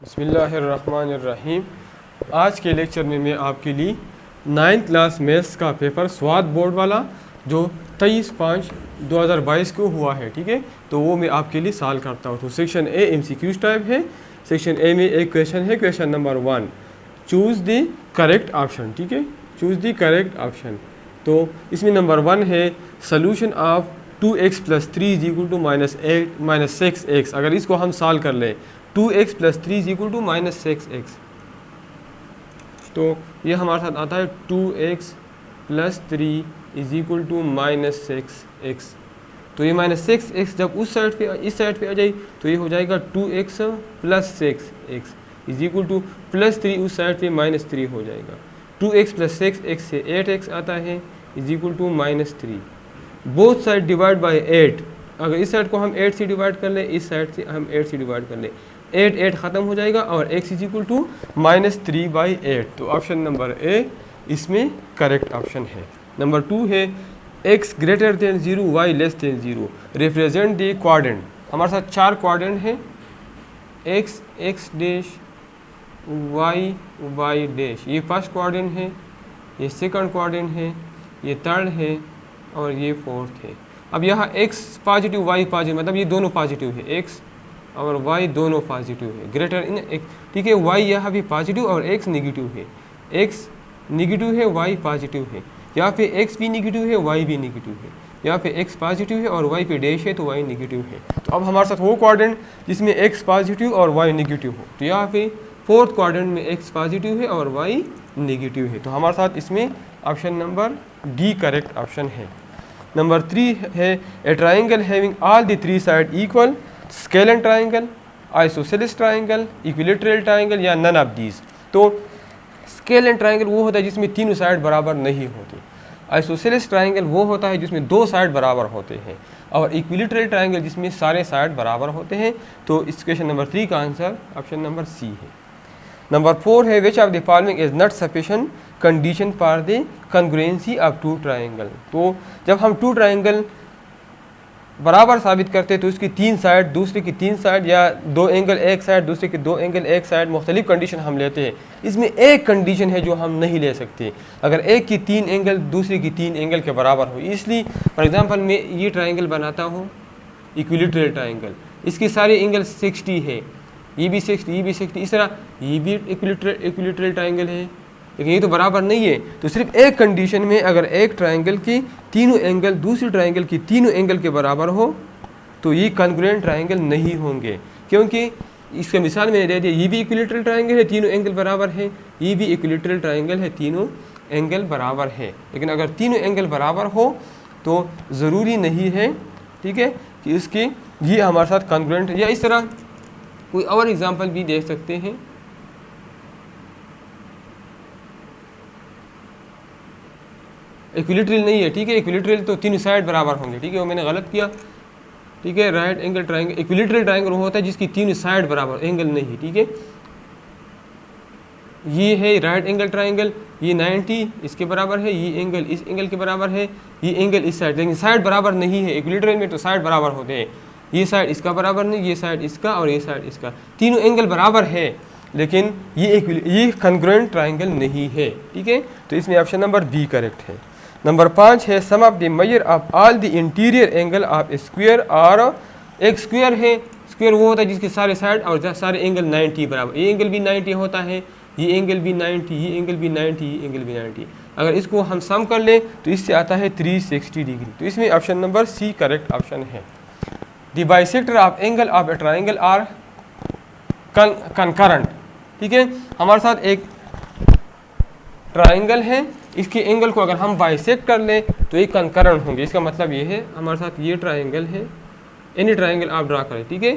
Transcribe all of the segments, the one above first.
बिस्मिल्लाहिर्रहमानिर्रहीम। आज के लेक्चर में मैं आपके लिए 9th क्लास मैथ्स का पेपर स्वाद बोर्ड वाला जो 23/5/2022 को हुआ है, ठीक है, तो वो मैं आपके लिए सॉल्व करता हूँ। तो सेक्शन ए MCQs टाइप है। सेक्शन ए में एक क्वेश्चन है, question number 1, choose the correct option, ठीक है, चूज़ द करेक्ट ऑप्शन। तो इसमें नंबर 1 है सोल्यूशन ऑफ 2x + 3 = -6x। अगर इसको हम सॉल्व कर लें 2x + 3 = -6x, तो ये हमारे साथ आता है 2x + 3 = -6x। तो ये -6x जब उस साइड पे इस साइड पे आ जाए तो ये हो जाएगा 2x + 6x +3 उस साइड पे -3 हो जाएगा। 2x + 6x से 8x आता है =-3। Both side divide by 8। अगर इस साइड को हम 8 से डिवाइड कर लें, इस साइड से हम 8 से डिवाइड कर लें, 8 ख़त्म हो जाएगा और x = -3/8। तो ऑप्शन नंबर ए इसमें करेक्ट ऑप्शन है। नंबर 2 है x > 0 y < 0 represent the quadrant. हमारे साथ 4 क्वाड्रेंट हैं, x x' y y'। ये फर्स्ट क्वाड्रेंट है, ये सेकंड क्वाड्रेंट है, ये थर्ड है और ये फोर्थ है। अब यहाँ x पॉजिटिव y पॉजिटिव, मतलब ये दोनों पॉजिटिव है, x और y दोनों पॉजिटिव है, ग्रेटर इन x, ठीक है। y यहाँ भी पॉजिटिव और x नेगेटिव है, x नेगेटिव है y पॉजिटिव है, यहाँ पे x भी नेगेटिव है y भी नेगेटिव है, यहाँ पे x पॉजिटिव है और y पे डैश है तो y नेगेटिव है। तो अब हमारे साथ वो क्वाड्रेंट जिसमें x पॉजिटिव और y नेगेटिव हो, तो यहाँ पे फोर्थ क्वाड्रेंट में x पॉजिटिव है और y नेगेटिव है। तो हमारे साथ इसमें option number D correct option है। नंबर 3 है ए triangle having all the 3 side equal, scalene triangle, isosceles triangle, equilateral triangle या नन ऑफ दीज। तो स्केलन ट्राइंगल वो होता है जिसमें तीनों साइड बराबर नहीं होती, आइसोसेलेस ट्राइंगल वो होता है जिसमें 2 साइड बराबर होते हैं, और इक्विलेटरल ट्राइंगल जिसमें सारे साइड बराबर होते हैं। तो इस क्वेश्चन नंबर 3 का आंसर ऑप्शन नंबर सी है। नंबर 4 है which of the following is not sufficient condition for the congruency of 2 triangle. तो जब हम 2 ट्राइंगल बराबर साबित करते हैं तो उसकी 3 साइड दूसरे की 3 साइड या 2 एंगल एक साइड दूसरे के 2 एंगल एक साइड मुख्तलिफ कंडीशन हम लेते हैं। इसमें एक कंडीशन है जो हम नहीं ले सकते, अगर एक की 3 एंगल दूसरे की 3 एंगल के बराबर हो। इसलिए फॉर एग्जांपल मैं ये ट्राइंगल बनाता हूँ इक्विलेटरल ट्राइंगल, इसके सारे एंगल 60 है, ये भी 60, ये भी 60, इस तरह ये भी इक्विलेटरल ट्राइंगल है, लेकिन ये तो बराबर नहीं है। तो सिर्फ एक कंडीशन में अगर एक ट्राइंगल की तीनों एंगल दूसरी ट्राइंगल की तीनों एंगल के बराबर हो तो ये कॉन्ग्रुएंट ट्राइंगल नहीं होंगे, क्योंकि इसका मिसाल मैंने दे दिया, ये भी इक्विलेटरल ट्राइंगल है, तीनों एंगल बराबर है, ये भी इक्विलेटरल ट्राइंगल है, तीनों एंगल बराबर है। लेकिन अगर तीनों एंगल बराबर हो तो ज़रूरी नहीं है, ठीक है, कि इसकी ये हमारे साथ कॉन्ग्रुएंट है। या इस तरह कोई और एग्जाम्पल भी देख सकते हैं। इक्विलेटरल नहीं है, ठीक है, इक्विलेटरल तो तीनों साइड बराबर होंगे, ठीक है, वो मैंने गलत किया, ठीक है। Right angle triangle, equilateral triangle वो होता है जिसकी तीनों साइड बराबर, एंगल नहीं, ठीक है। ये है राइट एंगल ट्राइंगल, ये 90 इसके बराबर है, ये एंगल इस एंगल के बराबर है, ये एंगल इस साइड, लेकिन साइड बराबर नहीं है। इक्विलेटरल में तो साइड बराबर होते हैं, ये साइड इसका बराबर नहीं, ये साइड इसका और ये साइड इसका, तीनों एंगल बराबर है, लेकिन ये कॉन्ग्रुएंट ट्राइंगल नहीं है, ठीक है। तो इसमें ऑप्शन नंबर बी करेक्ट है। नंबर 5 है sum of the measure of all the interior angle of square. और एक स्क्वायर है, स्क्वायर वो होता है जिसके सारे साइड और सारे एंगल 90 बराबर, ये एंगल भी 90 होता है, ये एंगल भी 90, ये एंगल भी 90, ये एंगल भी 90। अगर इसको हम सम कर लें तो इससे आता है 360 डिग्री। तो इसमें option number C correct option है। The bisector of angle of a triangle are concurrent, ठीक है। हमारे साथ एक ट्राइंगल है, इसके एंगल को अगर हम बाइसेक्ट कर लें तो ये कंकरेंट होंगे। इसका मतलब ये है हमारे साथ ये ट्राइंगल है, एनी ट्राइंगल आप ड्रा करें, ठीक है,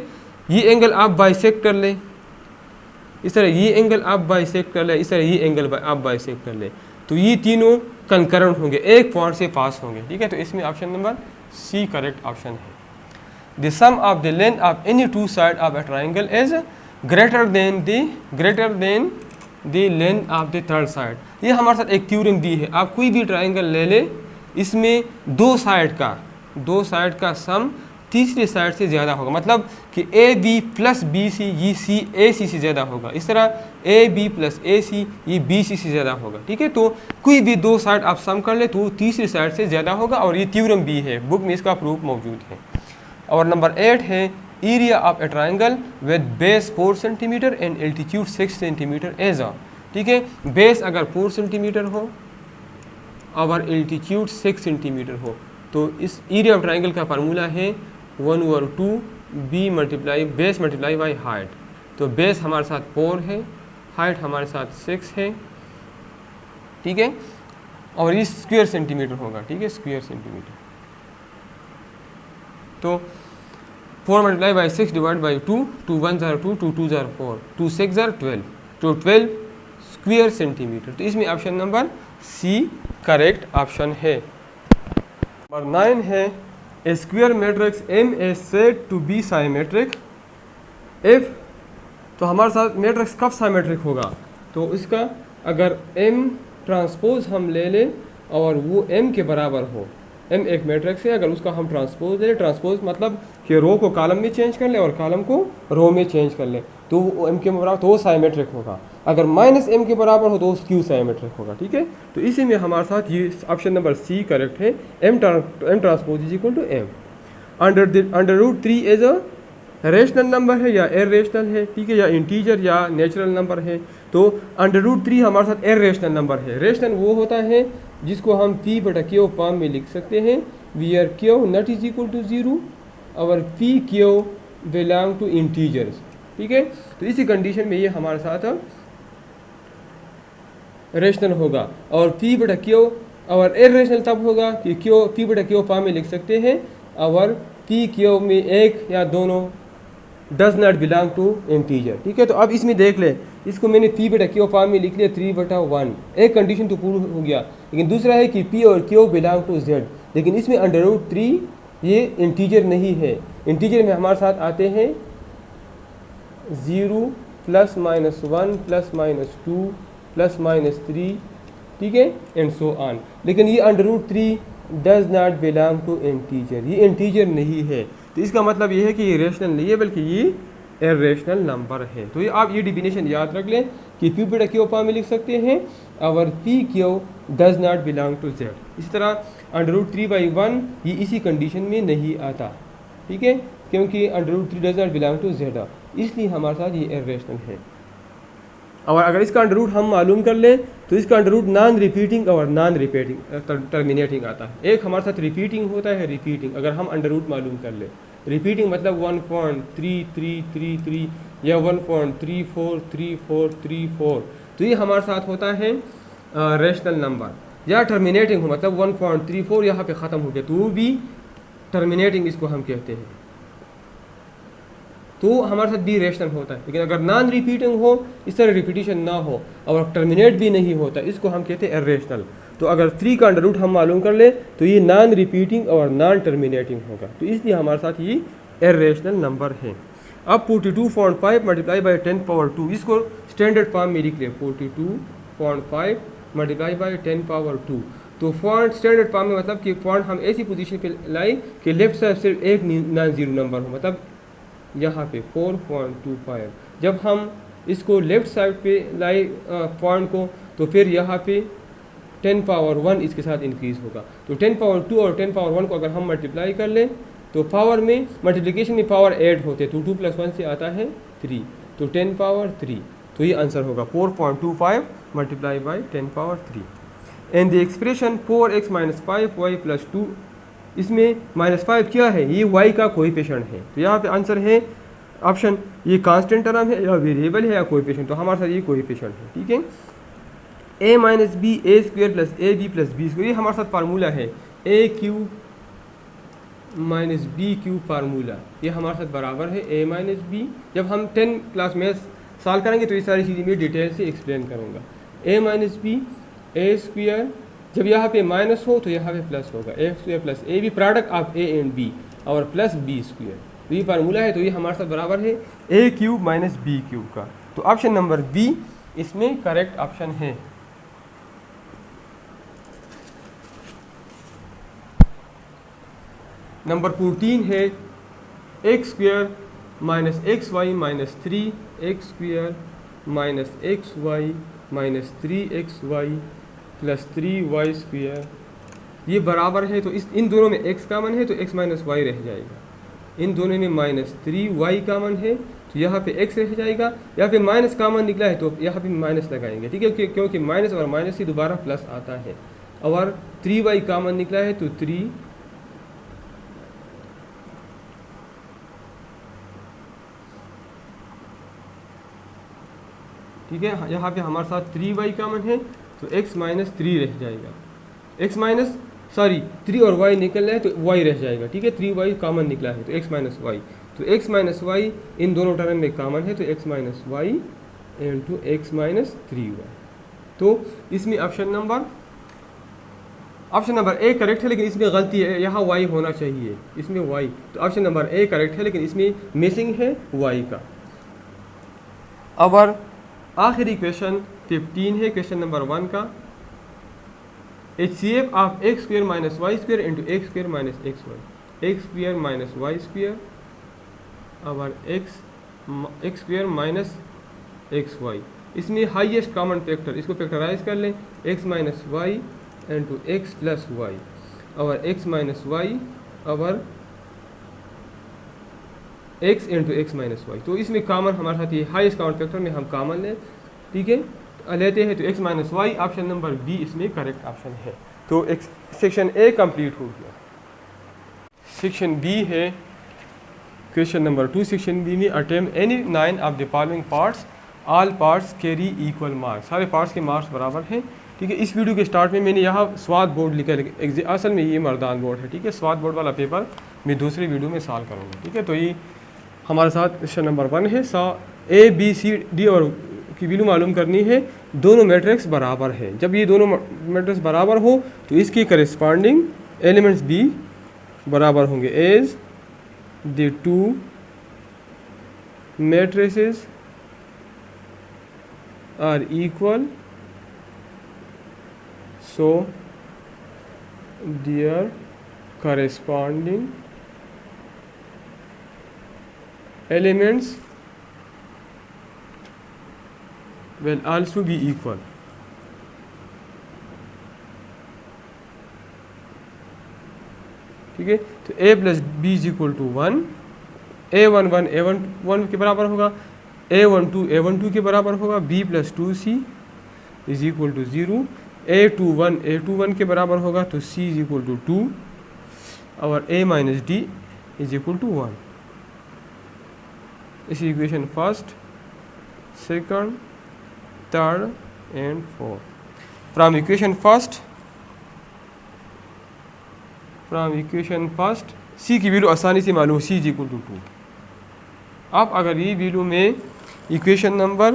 ये एंगल आप बाइसेक्ट कर लें, इस तरह ये एंगल आप बाइसेक्ट कर लें, इस तरह ये एंगल आप बाइसेक्ट कर लें, तो ये तीनों कंकरेंट होंगे, एक पॉइंट से पास होंगे, ठीक है। तो इसमें option number C correct option है। The sum of the length of any 2 side of a triangle is greater than the length of the third side. ये हमारे साथ एक थ्योरम दी है, आप कोई भी ट्राइंगल ले ले, इसमें 2 साइड का सम तीसरी साइड से ज़्यादा होगा, मतलब कि a b plus b c ये सी ए सी से ज़्यादा होगा, इस तरह ए बी प्लस ए सी ये बी सी से ज़्यादा होगा, ठीक है। तो कोई भी दो साइड आप सम कर ले तो तीसरी साइड से ज़्यादा होगा, और ये थ्योरम भी है, बुक में इसका प्रूफ मौजूद है। और नंबर 8 है area of a triangle with base 4 centimetre and altitude 6 centimetre as uh, ठीक है। बेस अगर 4 सेंटीमीटर हो और एल्टीट्यूड 6 सेंटीमीटर हो तो इस एरिया ऑफ ट्राइंगल का फार्मूला है 1/2 b multiply base multiply by height. तो बेस हमारे साथ 4 है, हाइट हमारे साथ 6 है, ठीक है, और ये स्क्वायर सेंटीमीटर होगा, ठीक है, स्क्वायर सेंटीमीटर। तो 4 मल्टीप्लाई बाई 6 डिवाइड बाई 2, 2 1 ज़ार 2, 2 2 ज़ार 4, 2 6 ज़ार 12, तो 12 स्क्वायर सेंटीमीटर। तो इसमें option number C correct option है। नंबर 9 है a square matrix M is said to be symmetric if, तो हमारे साथ मैट्रिक्स कब साइमेट्रिक होगा, तो इसका अगर एम ट्रांसपोज हम ले लें और वो एम के बराबर हो, एम एक मैट्रिक्स है, अगर उसका हम ट्रांसपोज ले लें, ट्रांसपोज मतलब कि रो को कॉलम में चेंज कर ले और कॉलम को रो में चेंज कर ले, तो वो एम के बराबर तो वो साइमेट्रिक होगा। अगर माइनस एम के बराबर हो तो वो स्क्यू साइमेट्रिक होगा, ठीक है। तो इसी में हमारे साथ ये ऑप्शन नंबर सी करेक्ट है, M transpose is equal to M. अंडर√3 एज अ रेशनल नंबर है या इरेशनल है, ठीक है, या इंटीजर या नेचुरल नंबर है। तो अंडर√3 हमारे साथ इरेशनल नंबर है। रेशनल वो होता है जिसको हम p/q फॉर्म में लिख सकते हैं, where q not is equal to 0 और pq बिलोंग टू इंटीजर्स, ठीक है। तो इसी कंडीशन में ये हमारे साथ रेशनल होगा, और p/q और इरेशनल तब होगा कि p/q फॉर्म में लिख सकते हैं और pq में एक या दोनों does not belong to integer, ठीक है। तो अब इसमें देख ले, इसको मैंने p/q फॉर्म में लिख लिया 3/1, एक कंडीशन तो पूरा हो गया, लेकिन दूसरा है कि p और q बिलोंग टू z, लेकिन इसमें अंडर√3 ये इंटीजर नहीं है। इंटीजर में हमारे साथ आते हैं 0 +-1 +-2 +-3, ठीक है, एंड सो ऑन। लेकिन ये अंडर√3 does not belong to integer, ये इंटीजर नहीं है। तो इसका मतलब ये है कि ये रेशनल नहीं है बल्कि ये इरेशनल नंबर है। तो ये आप ये डिफिनेशन याद रख लें कि p/q फॉर्म में लिख सकते हैं और pq does not belong to z। इसी तरह अंडर√3/1 ये इसी कंडीशन में नहीं आता, ठीक है, क्योंकि अंडर√3 does not belong to z, इसलिए हमारे साथ ये इरेशनल है। और अगर इसका अंडर रूट हम मालूम कर लें तो इसका अंडर रूट नॉन रिपीटिंग और नॉन रिपीटिंग टर्मिनेटिंग आता है। एक हमारे साथ रिपीटिंग होता है, रिपीटिंग अगर हम अंडर रूट मालूम कर ले, रिपीटिंग मतलब 1.3333 या 1.343434, तो ये हमारे साथ होता है रेशनल नंबर। या टर्मिनेटिंग हो मतलब 1.34 यहाँ पे ख़त्म हो गया तो वो भी टर्मिनेटिंग इसको हम कहते हैं, तो हमारे साथ भी रेशनल होता है। लेकिन अगर नॉन रिपीटिंग हो, इस तरह रिपीटिशन ना हो और टर्मिनेट भी नहीं होता, इसको हम कहते हैं इरेशनल। तो अगर 3 का अंडर रूट हम मालूम कर ले तो ये नॉन रिपीटिंग और नॉन टर्मिनेटिंग होगा, तो इसलिए हमारे साथ ये इरेशनल नंबर है। अब 42.5 मल्टीप्लाई बाई 10⁻², इसको स्टैंडर्ड फॉर्म में लिख ले, 42.5 मल्टीप्लाई बाई 10⁻²। तो फॉन्ट स्टैंडर्ड फॉर्म में मतलब कि फॉन्ट हम ऐसी पोजीशन पे लाए कि लेफ्ट साइड सिर्फ एक नॉन जीरो नंबर हो, मतलब यहाँ पे 4.25। जब हम इसको लेफ़्ट साइड पे लाए पॉइंट को तो फिर यहाँ पे 10⁻1 इसके साथ इंक्रीज़ होगा। तो 10⁻2 और 10⁻1 को अगर हम मल्टीप्लाई कर लें तो पावर में मल्टीप्लिकेशन में पावर ऐड होते, तो 2 + 1 से आता है 3, तो 10⁻3। तो ये आंसर होगा 4.25 multiply by 10⁻3। And the expression 4x - 5y + 2, इसमें -5 क्या है, ये y का कोएफिशिएंट है। तो यहाँ पे आंसर है ऑप्शन, ये कांस्टेंट टर्म है या वेरिएबल है या कोएफिशिएंट, तो हमारे साथ ये कोएफिशिएंट है, ठीक है। a - b a² + ab + b², ये हमारे साथ फार्मूला है, a³ - b³ फार्मूला, ये हमारे साथ बराबर है a - b। जब हम 10 क्लास में सॉल्व करेंगे तो ये सारी चीज़ें मैं डिटेल से एक्सप्लेन करूँगा। a - b a², जब यहाँ पे माइनस हो तो यहाँ पे प्लस होगा, a² + ab product of a and b और प्लस b², तो ये फार्मूला है। तो ये हमारे साथ बराबर है a³ - b³ का। तो ऑप्शन नंबर बी इसमें करेक्ट ऑप्शन है। नंबर 14 है x² minus x y minus 3x² minus x y minus 3xy plus 3y², ये बराबर है। तो इस इन दोनों में x कामन है तो x माइनस वाई रह जाएगा। इन दोनों में माइनस 3y कामन है तो यहाँ पे x रह जाएगा। यहाँ पे माइनस कामन निकला है तो यहाँ पे माइनस लगाएंगे, ठीक है, क्योंकि माइनस और माइनस ही दोबारा प्लस आता है। और 3y कामन निकला है तो 3, ठीक है, यहाँ पे हमारे साथ 3y कामन है तो x माइनस 3 रह जाएगा। x माइनस 3 और y निकल रहा है तो y रह जाएगा, ठीक है, 3y कामन निकला है तो x माइनस वाई। तो x माइनस वाई इन दोनों टर्म में कामन है तो x minus y into x minus 3y। तो इसमें ऑप्शन नंबर ए करेक्ट है, लेकिन इसमें गलती है, यहाँ y होना चाहिए, इसमें y। तो ऑप्शन नंबर ए करेक्ट है लेकिन इसमें मिसिंग है y का। अब आखिरी क्वेश्चन 15 है, क्वेश्चन नंबर 1 का। HCF of x² minus y² into x² minus xy, x² minus y² और x² माइनस xy। इसमें हाईएस्ट कॉमन फैक्टर, इसको फैक्टराइज कर लें, x minus y into x plus y और x माइनस वाई और x into x minus y. तो इसमें common हमारे साथ ये हाईएस्ट कॉमन फैक्टर में हम कॉमन लें, ठीक है, लेते हैं तो x minus y, option number B इसमें करेक्ट ऑप्शन है। तो सेक्शन ए कंप्लीट हो गया। सेक्शन बी है क्वेश्चन नंबर 2। सेक्शन बी में attempt any 9 of the following parts, all parts carry equal marks, सारे पार्ट्स के मार्क्स बराबर हैं, ठीक है। इस वीडियो के स्टार्ट में मैंने यहाँ स्वाद बोर्ड लिखा है, असल में ये मर्दान बोर्ड है, ठीक है। स्वाद बोर्ड वाला पेपर मैं दूसरी वीडियो में सॉल्व करूँगा, ठीक है। तो ये हमारे साथ क्वेश्चन नंबर 1 है। ए बी सी डी और की वैल्यू मालूम करनी है, दोनों मैट्रिक्स बराबर है। जब ये दोनों मैट्रिक्स बराबर हो तो इसकी करेस्पॉन्डिंग एलिमेंट्स भी बराबर होंगे। As the two matrices are equal so their corresponding elements will also be equal। ठीक है, तो a plus b is equal to 1, a11 a11 के बराबर होगा, a12 के बराबर होगा, b plus 2c is equal to 0, a21 के बराबर होगा तो c इज इक्वल टू 2 और a minus d is equal to 1। इस equation first, second, third and fourth. From equation first c की वैल्यू आसानी से मालूम, c इज इक्वल टू 2। आप अगर ये वैल्यू में इक्वेशन नंबर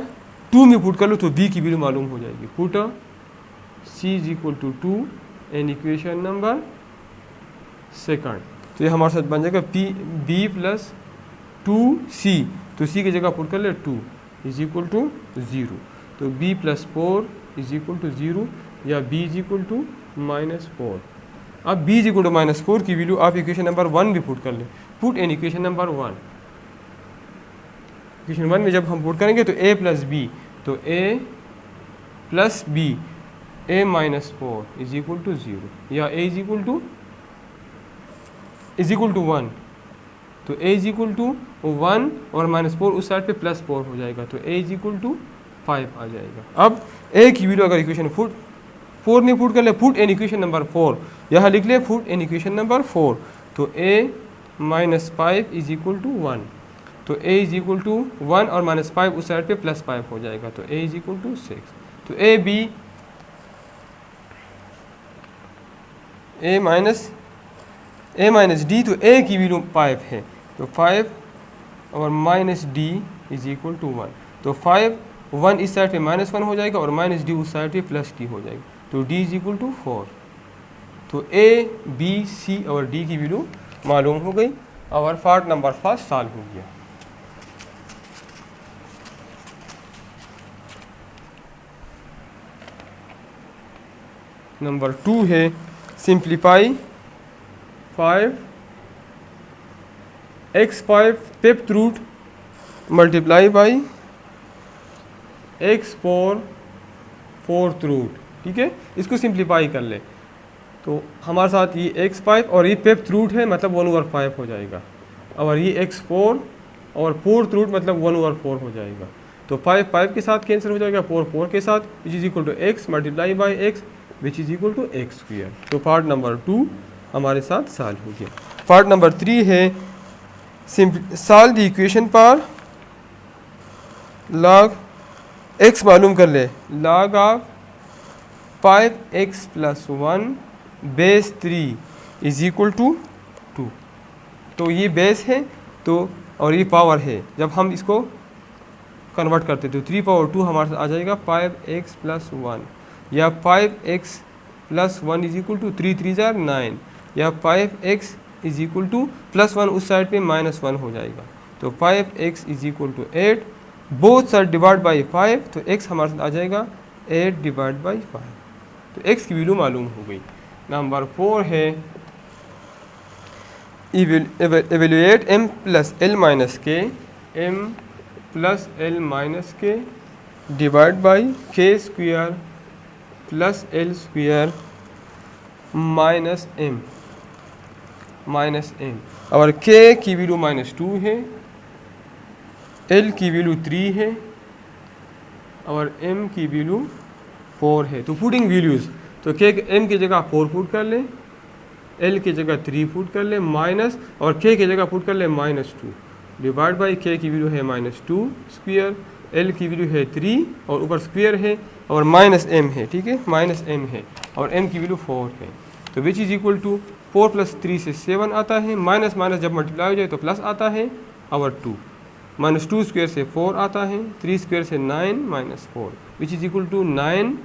2 में पुट कर लो तो b की वैल्यू मालूम हो जाएगी। Put c is equal to 2 and equation number second, तो ये हमारे साथ बन जाएगा b प्लस 2c, तो c की जगह पुट कर ले 2 इज इक्वल टू 0, तो b plus 4 is equal to 0 या b इज इक्वल टू -4। अब b इज इक्वल टू -4 की वैल्यू आप इक्वेशन नंबर 1 भी पुट कर लें। Put in equation number 1, equation 1 में जब हम पुट करेंगे तो a प्लस b, तो a plus b a minus 4 is equal to 0 या a इज इक्वल टू 1, तो a इज इक्वल टू 1 और -4 उस साइड पे +4 हो जाएगा, तो a इज इक्वल टू 5 आ जाएगा। अब a की वैल्यू अगर इक्वेशन 4 में पुट कर ले, पुट इन इक्वेशन नंबर 4, यहाँ लिख ले पुट इन इक्वेशन नंबर 4, तो a minus 5 is equal to 1, तो a इज इक्वल टू 1 और -5 उस साइड पे +5 हो जाएगा, तो a इज इक्वल टू 6, तो a माइनस डी, तो a की वैल्यू 5 है, तो 5 और minus d is equal to 1, तो 5 1 इस साइड पे -1 हो जाएगा और माइनस डी उस साइड पे +d हो जाएगा, तो d इज इक्वल टू 4। तो a b c और d की वैल्यू मालूम हो गई और पार्ट नंबर फर्स्ट सॉल्व हो गया। नंबर 2 है simplify 5 x5 fifth root multiply by x power fourth root, ठीक है। इसको सिंप्लीफाई कर ले तो हमारे साथ ये x5 और ये फिफ्थ रूट है मतलब 1/5 हो जाएगा, और ये x4 और फोर्थ रूट मतलब 1/4 हो जाएगा। तो 5 के साथ कैंसिल हो जाएगा, 4 के साथ, which is equal to x multiply by x which is equal to x square. तो पार्ट नंबर 2 हमारे साथ सॉल्व हो गया। पार्ट नंबर 3 है सॉल्व द इक्वेशन पर log x मालूम कर ले, log of 5x + 1 base 3 is equal to 2। तो ये बेस है तो और ये पावर है, जब हम इसको कन्वर्ट करते तो 3 पावर 2 हमारे साथ आ जाएगा 5x + 1, या 5x + 1 इज इक्वल टू 3 3 जार 9, या 5x इज इक्वल टू +1 उस साइड पे -1 हो जाएगा। तो 5x is equal to 8, both side divide by 5, तो x हमारे साथ आ जाएगा 8 डिवाइड बाई 5। तो x की वैल्यू मालूम हो गई। नंबर 4 है evaluate m + l - k, m + l - k divide by k square + l square -m। और k की वैल्यू -2 है, l की वैल्यू 3 है और m की वैल्यू 4 है। तो पुटिंग वैल्यूज़, तो k m की जगह 4 पुट कर ले, l की जगह 3 पुट कर ले, माइनस और k की जगह पुट कर ले -2 डिवाइड बाई k की वैल्यू है -2 स्क्वायर, l की वैल्यू है 3 और ऊपर स्क्वायर है और -m है, ठीक है, -m है और m की वैल्यू 4 है। तो विच इज़ इक्वल टू 4 + 3 से 7 आता है, माइनस माइनस जब मल्टीप्लाई हो जाए तो प्लस आता है और 2, -2 स्क्वायर से 4 आता है, 3 स्क्वायर से 9 - 4 विच इज़ इक्वल टू 9,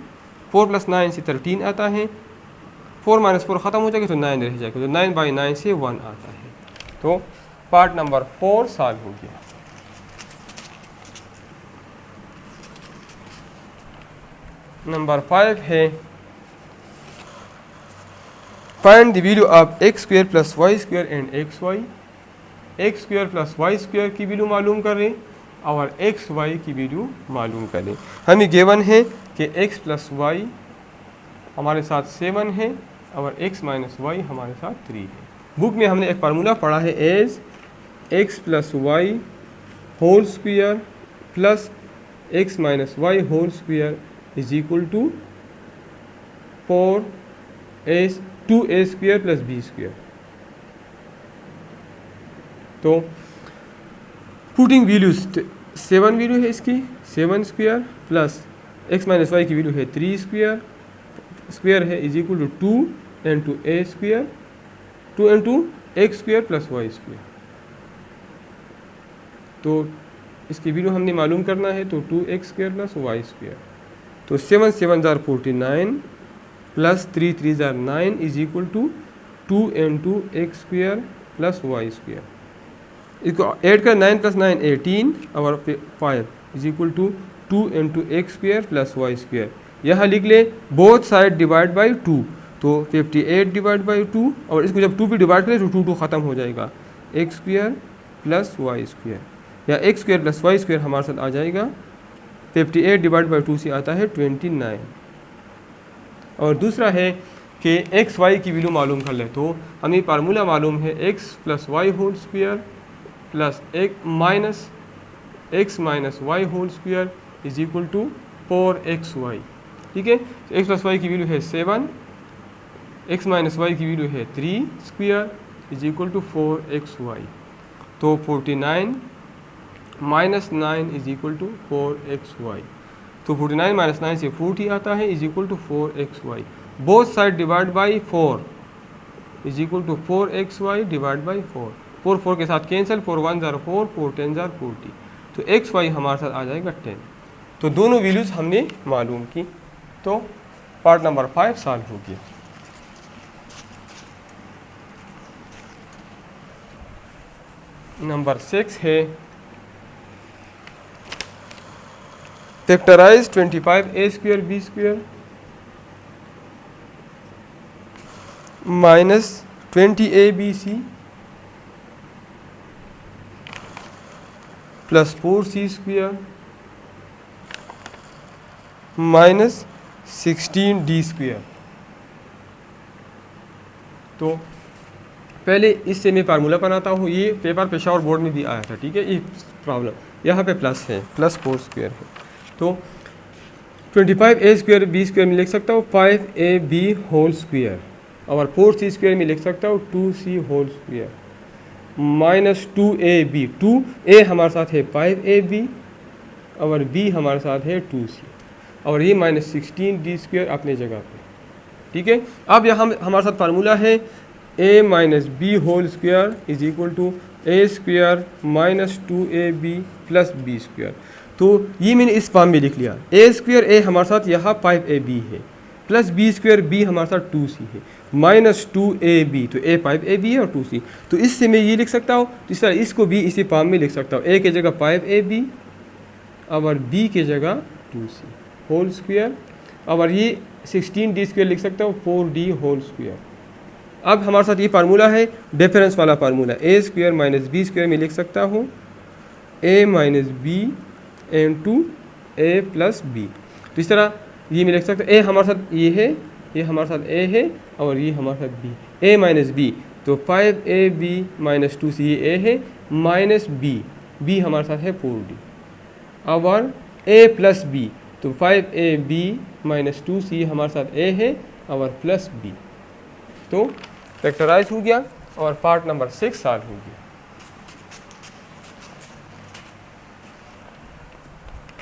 4 + 9 से 13 आता है, 4 - 4 ख़त्म हो जाएगा तो 9 रह जाएगा, तो 9/9 से 1 आता है। तो पार्ट नंबर 4 सॉल्व हो गया। नंबर 5 है find the value of x² + y² and xy। x² + y² की वैल्यू मालूम करें और xy की वैल्यू मालूम करें। हमें गिवन है कि x + y हमारे साथ 7 है और x - y हमारे साथ 3 है। बुक में हमने एक फार्मूला पढ़ा है as x + y whole square plus x - y whole square is equal to 2a² + b²। तो पुटिंग वैल्यूज 7 वैल्यू है इसकी, 7 स्क्वायर प्लस x - y की वैल्यू है 3 स्क्वायर है is equal to 2 × a², 2 × x² + y²। तो इसकी वैल्यू हमने मालूम करना है, तो 2x² + y²। तो 7 7 जार 49 प्लस 3 3 जार 9 is equal to 2 × x² + y²। इसको ऐड कर 9 + 9 18 और 5 is equal to 2 × x² + y²। यहाँ लिख ले बोथ साइड डिवाइड बाई 2, तो 58 डिवाइड बाई 2 और इसको जब 2 भी डिवाइड करें तो 2 ख़त्म हो जाएगा, x² + y², या x² + y² हमारे साथ आ जाएगा 58 डिवाइड बाई 2 से आता है 29। और दूसरा है कि एक्स वाई की वैल्यू मालूम कर ले, तो हमें फार्मूला मालूम है x + y whole square plus x - y whole square is equal to 4xy, ठीक है। तो x + y की वैल्यू है 7, x - y की वैल्यू है 3 square is equal to 4xy। तो 49 - 9 इज इक्वल टू 4xy। तो 49 - 9 से 40 आता है is equal to 4xy। Both side divide by 4 is equal to 4xy divide by 4, 4 4 के साथ कैंसिल, 4 1 जार 4, 4 10 जार 40, तो xy हमारे साथ आ जाएगा 10। तो दोनों वैल्यूज़ हमने मालूम की। तो पार्ट नंबर 5 सॉल्व हो गया। नंबर 6 है factorise 25a² b² minus 20abc plus 4c² minus 16d²। तो पहले इससे मैं फार्मूला बनाता हूँ, ये पेपर पेशावर बोर्ड में भी आया था, ठीक है। ये प्रॉब्लम यहाँ पे प्लस है, प्लस 4² है, तो 25a² b² में लिख सकता हूँ 5ab होल स्क्वायर, और 4c² में लिख सकता हूँ 2c whole square minus 2ab। 2a हमारे साथ है 5ab और b हमारे साथ है 2c, और ये माइनस 16d² अपने जगह पे, ठीक है। अब यहाँ हमारे साथ फार्मूला है a minus b whole square is equal to a² minus 2ab plus b²। तो ये मैंने इस फॉर्म में लिख लिया, a² हमारे साथ यहाँ 5ab है, प्लस b² b हमारे साथ 2c है, माइनस 2ab, तो a 5ab है और 2c। तो इससे मैं ये लिख सकता हूँ, इस तरह इसको भी इसी फॉर्म में लिख सकता हूँ, a की जगह 5ab और b की जगह 2c होल स्क्वायर, और ये 16d² लिख सकता हूँ 4d होल स्क्वायर। अब हमारे साथ ये फार्मूला है डिफरेंस वाला फार्मूला, a² माइनस b² में लिख सकता हूँ a minus b into a plus b. तो इस तरह ये मैं लिख सकता हूँ, a हमारे साथ ये है, ये हमारे साथ a है और ये हमारे साथ b, a माइनस b, तो 5ab माइनस 2c ये a है, माइनस b हमारे साथ है 4d, और a प्लस b, तो 5ab माइनस 2c हमारे साथ a है और प्लस b। तो फैक्टराइज हो गया और पार्ट नंबर 6 सॉल्व हो गया।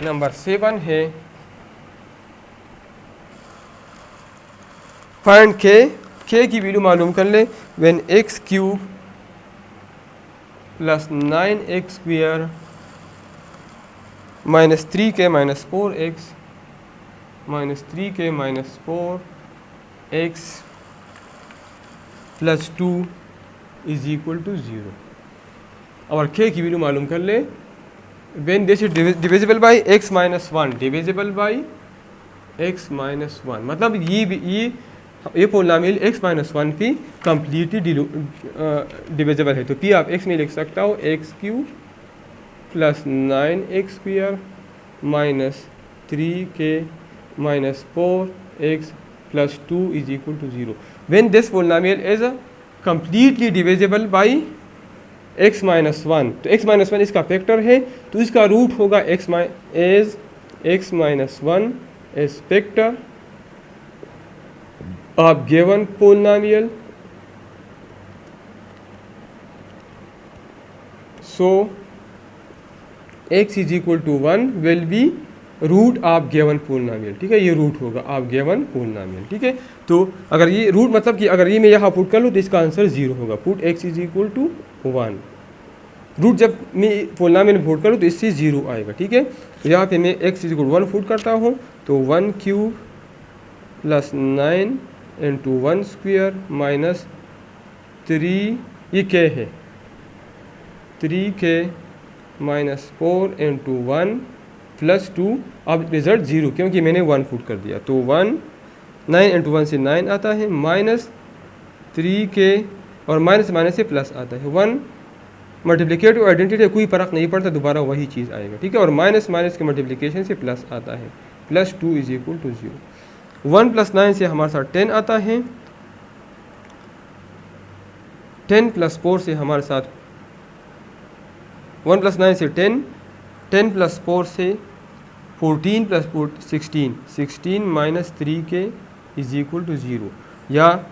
नंबर 7 है फाइंड k की वैल्यू मालूम कर ले when x³ plus 9x² minus 3k minus 4x minus 3k minus 4x plus 2 is equal to 0, और k की वैल्यू मालूम कर ले when this is divisible by x minus 1, divisible by x minus 1, मतलब ये पोलिनोमियल x माइनस 1 भी completely divisible है। तो p ऑफ x में लिख सकता हूँ x³ plus 9x² minus 3k minus 4x plus 2 is equal to 0 when this polynomial is completely divisible by x minus 1। तो x माइनस 1 इसका फैक्टर है, तो इसका रूट होगा x minus 1 as factor of given polynomial. So x is equal to 1 will be root of given polynomial, ठीक है, ये root होगा ऑफ गिवन पोलिनोमियल, ठीक है। तो अगर ये रूट मतलब कि अगर ये मैं यहाँ पुट कर लूँ तो इसका आंसर 0 होगा, put x is equal to 1। Root जब मैं पोलिनोमियल में पुट करूँ तो इससे 0 आएगा, ठीक है। यहाँ पे मैं x इज इक्वल 1 पुट करता हूँ, तो 1³ प्लस 9 इंटू 1² माइनस 3, ये k है, 3k माइनस 4 इंटू 1 प्लस 2। अब रिजल्ट 0 क्योंकि मैंने 1 पुट कर दिया, तो 1 9 इंटू 1 से 9 आता है, माइनस 3k और माइनस माइनस से प्लस आता है। 1 मल्टीप्लिकेटिव आइडेंटिटी कोई फ़र्क नहीं पड़ता, दोबारा वही चीज़ आएगा, ठीक है। और माइनस माइनस के मल्टीप्लिकेशन से प्लस आता है, plus 2 is equal to 0। 1 plus 9 से हमारे साथ 10 आता है, 10 प्लस 4 से हमारे साथ 1 प्लस 9 से 10, 10 प्लस 4 से 14 plus 4 16, 16 minus 3k is equal to 0, या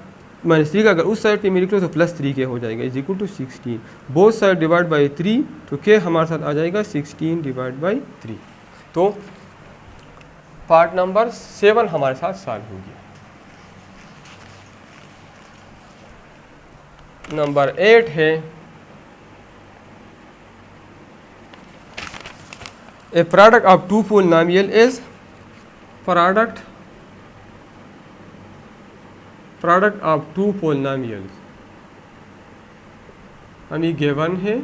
माइनस 3 का अगर उस साइड पे मैं लिख लो तो प्लस 3k हो जाएगा is equal to 16। Both side divide by 3, तो k हमारे साथ आ जाएगा 16 डिवाइड बाई 3। तो पार्ट नंबर 7 हमारे साथ सॉल्व हो गया। नंबर 8 है a product of two polynomial is product of two polynomials हमें गिवन है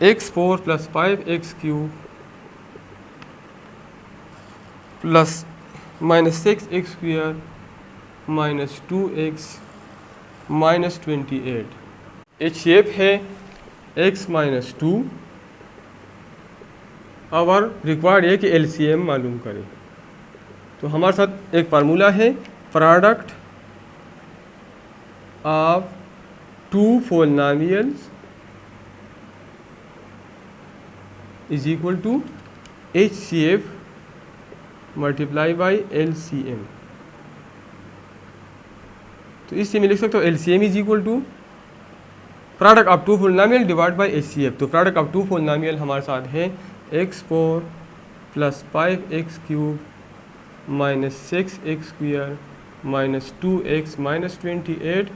x4 plus 5x³ plus minus 6x² minus 2x minus 28। एक शेप है एक्स माइनस टू। और रिक्वायर्ड है कि एलसीएम मालूम करें। तो हमारे साथ एक फार्मूला है, product of two polynomials is equal to HCF multiply by LCM। तो इससे मैं लिख सकता हूँ LCM is equal to product of two polynomial divide by HCF। तो प्रोडक्ट ऑफ टू पॉलिनोमियल हमारे साथ है x4 plus 5x³ minus 6x² minus 2x minus 28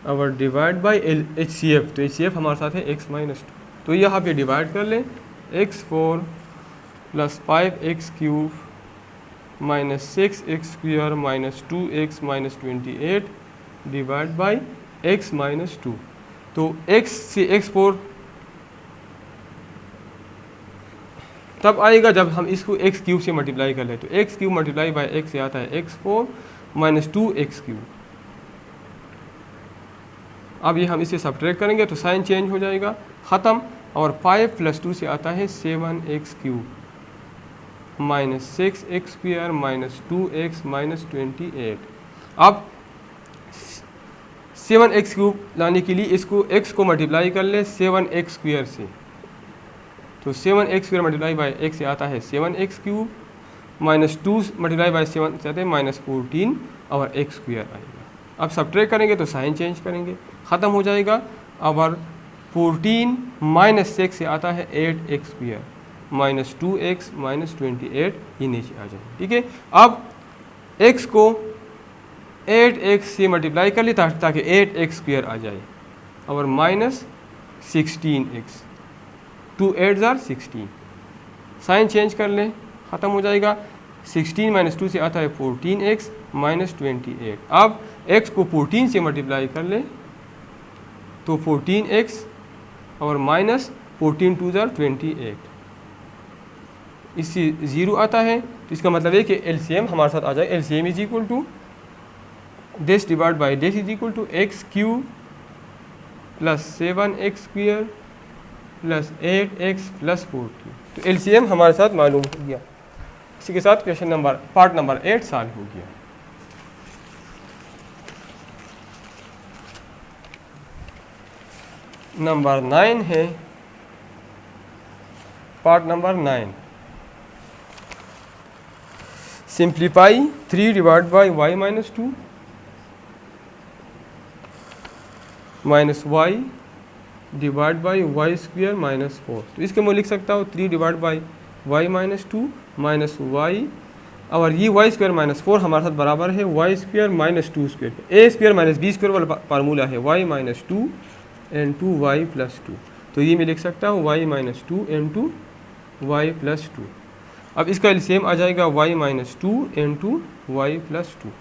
और डिवाइड बाई HCF। तो HCF हमारे साथ है x माइनस 2। तो यहाँ पे डिवाइड कर लें, x4 plus 5x³ minus 6x² minus 2x minus 28 divide by x minus 2। तो x से x4 तब आएगा जब हम इसको x³ से मल्टीप्लाई कर ले। तो x³ मल्टीप्लाई बाई x से आता है x4 माइनस 2x³। अब ये हम इसे सब्ट्रैक्ट करेंगे तो साइन चेंज हो जाएगा, ख़त्म। और 5 प्लस 2 से आता है 7x³ minus 6x² minus 2x minus 28। अब 7x³ लाने के लिए इसको x को मल्टीप्लाई कर ले 7x² से। तो 7x² मल्टीप्लाई बाई x से आता है 7x³ माइनस 2 मल्टीप्लाई बाई 7 से आते हैं माइनस 14 और x² आएगा। अब सब्ट्रैक्ट करेंगे तो साइन चेंज करेंगे, ख़त्म हो जाएगा। और 14 माइनस 6 से आता है 8x² माइनस 2x माइनस 28, ये नीचे आ जाए। ठीक है, अब x को 8x से मल्टीप्लाई कर ले ताकि 8x² आ जाए और minus 16x, 2 8 jar 16। Sign change कर लें, ख़त्म हो जाएगा। 16 माइनस 2 से आता है 14x माइनस 28। अब x को 14 से मल्टीप्लाई कर लें तो 14x और माइनस 14 2 जार 28, इससे 0 आता है। तो इसका मतलब है कि LCM हमारे साथ आ जाए। LCM is equal to this divide by this is equal to x³ plus 7x² plus 8x plus 14। तो LCM हमारे साथ मालूम हो गया। इसी के साथ question number part number 8 solve हो गया। नंबर 9 है, part number 9। Simplify 3 divide by y minus 2 minus y divide by y² minus 4। तो इसके मैं लिख सकता हूँ 3 divide by y minus 2 minus y, और ये y² माइनस 4 हमारे साथ बराबर है y² minus 2²। a² minus b² वाला फार्मूला है y minus 2 into y plus 2। तो ये मैं लिख सकता हूँ y minus 2 into y plus 2। अब इसका एलसीएम आ जाएगा y minus 2 into y plus 2।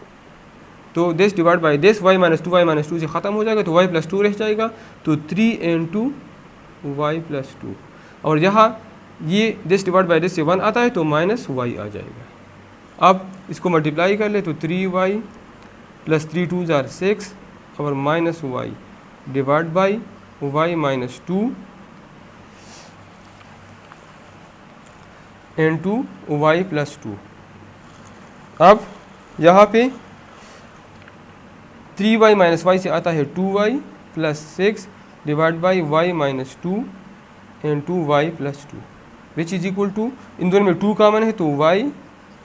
तो this divide by this y minus 2 से ख़त्म हो जाएगा, तो y प्लस 2 रह जाएगा। तो 3 into y प्लस 2, और यहाँ ये दिस डिवाइड बाई दिस से 1 आता है तो माइनस y आ जाएगा। अब इसको मल्टीप्लाई कर ले तो 3y प्लस 3 2 जार 6 और minus y divide by y minus 2 into y plus 2। अब यहाँ पे 3y माइनस y से आता है 2y plus 6 divide by y minus 2 into y plus 2 which is equal to, इन दोनों में 2 कॉमन है तो y,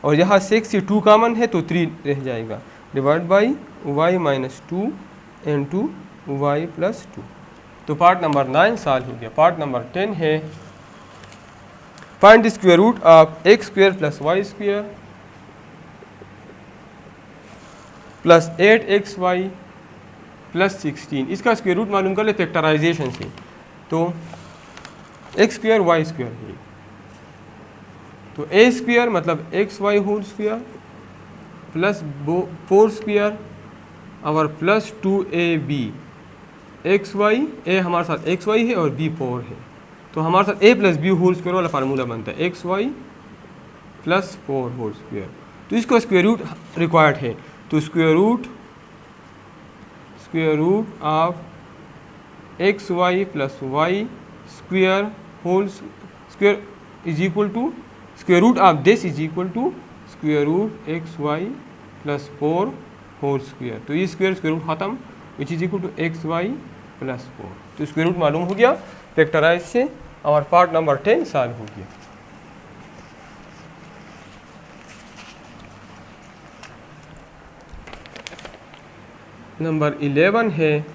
और यहाँ 6 से 2 कॉमन है तो 3 रह जाएगा, divide by y minus 2 into y plus 2। तो पार्ट नंबर 9 सॉल्व हो गया। पार्ट नंबर 10 है, find the square root of x² plus y² plus 8xy plus 16। इसका स्क्वायर रूट मालूम कर ले फैक्टराइजेशन से। तो x² y² है, तो a² मतलब xy होल स्क्वायर प्लस 4² और प्लस 2ab। xy a हमारे साथ xy है और b 4 है, तो हमारे साथ a plus b whole square वाला फार्मूला बनता है xy प्लस 4 होल स्क्वायर। तो इसको स्क्वायर रूट रिक्वायर्ड है, तो square root of xy plus y square whole square is equal to square root of this is equal to square root x y plus 4 whole square. तो ये square square root ख़त्म, which is equal to x y plus 4। तो square root मालूम हो गया factorise से, और part number 10 solve हो गया। नंबर 11 है